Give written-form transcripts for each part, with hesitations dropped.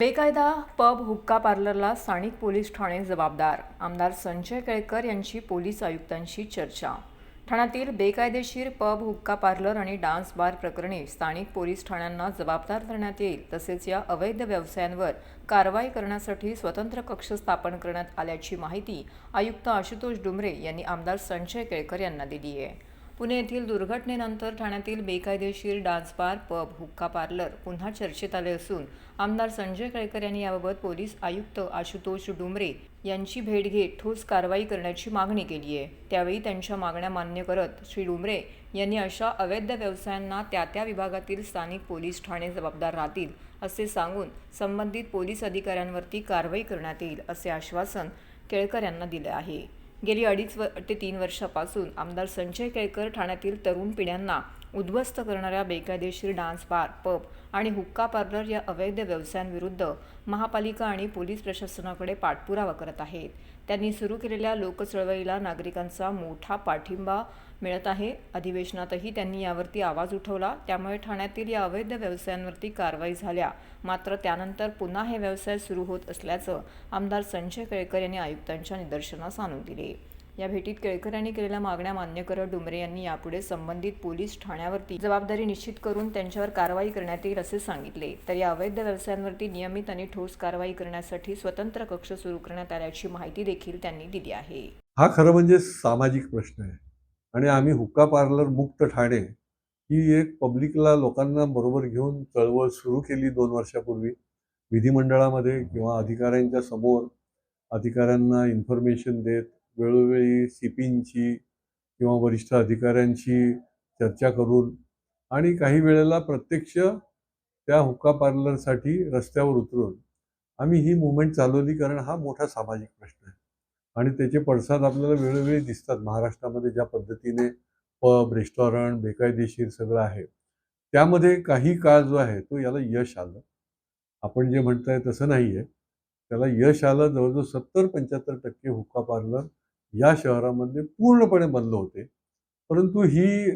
बेकायदा पब हुक्का पार्लरला स्थानिक पोलीस ठाणे जबाबदार. आमदार संजय केळकर यांची पोलीस आयुक्तांशी चर्चा. ठाण्यातील बेकायदेशीर पब हुक्का पार्लर आणि डान्स बार प्रकरणी स्थानिक पोलीस ठाण्यांना जबाबदार धरण्यात येईल. तसेच या अवैध व्यवसायांवर कारवाई करण्यासाठी स्वतंत्र कक्ष स्थापन करण्यात आल्याची माहिती आयुक्त आशुतोष डुमरे यांनी आमदार संजय केळकर यांना दिली आहे. पुणे येथील दुर्घटनेनंतर ठाण्यातील बेकायदेशीर डान्स बार, पब, हुक्का पार्लर पुन्हा चर्चेत आले असून आमदार संजय केळकर यांनी याबाबत पोलीस आयुक्त आशुतोष डुमरे यांची भेट घेत ठोस कारवाई करण्याची मागणी केली आहे. त्यावेळी त्यांच्या मागण्या मान्य करत श्री डुमरे यांनी अशा अवैध व्यवसायांना त्या विभागातील स्थानिक पोलीस ठाणे जबाबदार राहतील असे सांगून संबंधित पोलीस अधिकाऱ्यांवरती कारवाई करण्यात येईल असे आश्वासन केळकर यांना दिले आहे. गेली 2.5 ते 3 वर्षापासून आमदार संजय केळकर ठाण्यातील तरुण पिढ्यांना उद्ध्वस्त करणाऱ्या बेकायदेशीर डान्स बार, पब आणि हुक्का पार्लर या अवैध व्यवसायांविरुद्ध महापालिका आणि पोलीस प्रशासनाकडे पाठपुरावा करत आहेत. त्यांनी सुरू केलेल्या लोकचळवळीला नागरिकांचा मोठा पाठिंबा मिळत आहे. अधिवेशनातही त्यांनी यावरती आवाज उठवला. त्यामुळे ठाण्यातील या अवैध व्यवसायांवरती कारवाई झाल्या. मात्र त्यानंतर पुन्हा हे व्यवसाय सुरू होत असल्याचं आमदार संजय केळकर यांनी आयुक्तांच्या निदर्शनास आणून दिले. या भेटीत केळकर यांनी केलेल्या मागण्या मान्य करत डुमरे यांनी यापुढे संबंधित पोलीस ठाण्यावरती जबाबदारी निश्चित करून त्यांच्यावर कारवाई करण्यात येईल असे सांगितले. तर या अवैध व्यवसायांवरती नियमित आणि ठोस कारवाई करण्यासाठी स्वतंत्र कक्ष सुरू करण्यात आल्याची माहिती देखील त्यांनी दिली आहे. हा खरं म्हणजे सामाजिक प्रश्न आहे आणि आम्ही हुक्का पार्लर मुक्त ठाणे ही एक पब्लिकला लोकांना बरोबर घेऊन चळवळ सुरू केली 2 वर्षापूर्वी विधिमंडळामध्ये किंवा अधिकाऱ्यांच्या समोर अधिकाऱ्यांना इन्फॉर्मेशन देत वेळोवेळी सीपींची किंवा वरिष्ठ अधिकाऱ्यांशी चर्चा करून आणि काही वेळेला प्रत्यक्ष त्या हुक्का पार्लरसाठी रस्त्यावर उतरून आम्ही ही मूव्हमेंट चालवली. कारण हा मोठा सामाजिक प्रश्न आहे आणि त्याचे पडसाद आपल्याला वेळोवेळी दिसतात. महाराष्ट्रामध्ये ज्या पद्धतीने पब, रेस्टॉरंट बेकायदेशीर सगळं आहे, त्यामध्ये काही काळ जो आहे तो याला यश आलं. आपण जे म्हणताय तसं नाही आहे. त्याला यश आलं. जवळजवळ 70-75% हुक्का पार्लर या शहरामध्ये पूर्णपणे बंद होते. परंतु ही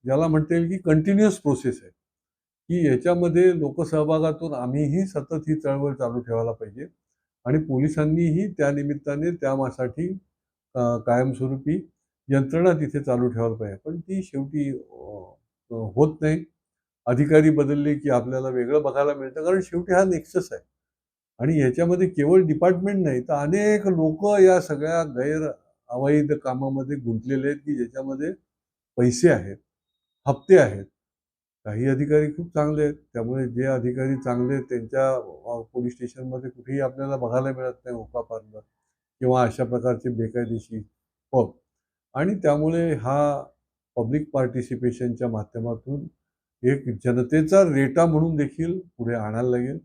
ज्याला म्हणता येईल की कंटिन्युअस प्रोसेस आहे, की याच्यामध्ये लोकसहभागातून आम्हीही सतत ही चळवळ चालू ठेवायला पाहिजे आणि पोलिसांनीही त्या निमित्ताने त्यासाठी कायमस्वरूपी यंत्रणा तिथे चालू ठेवायला पाहिजे. पण ती शेवटी होत नाही. अधिकारी बदलले की आपल्याला वेगळं बघायला मिळतं. कारण शेवटी हा नेक्सस आहे आणि याच्यामध्ये केवळ डिपार्टमेंट नाही तर अनेक लोक या सगळ्या अवैध कामामध्ये गुंतलेले आहेत, की ज्याच्यामध्ये पैसे आहेत, हप्ते आहेत. काही अधिकारी खूप चांगले आहेत. त्यामुळे जे अधिकारी चांगले आहेत त्यांच्या पोलीस स्टेशनमध्ये कुठेही आपल्याला बघायला मिळत नाही हुक्का पार्लर किंवा अशा प्रकारचे बेकायदेशीर पब. आणि त्यामुळे हा पब्लिक पार्टिसिपेशनच्या माध्यमातून एक जनतेचा रेटा म्हणून देखील पुढे आणायला लागेल.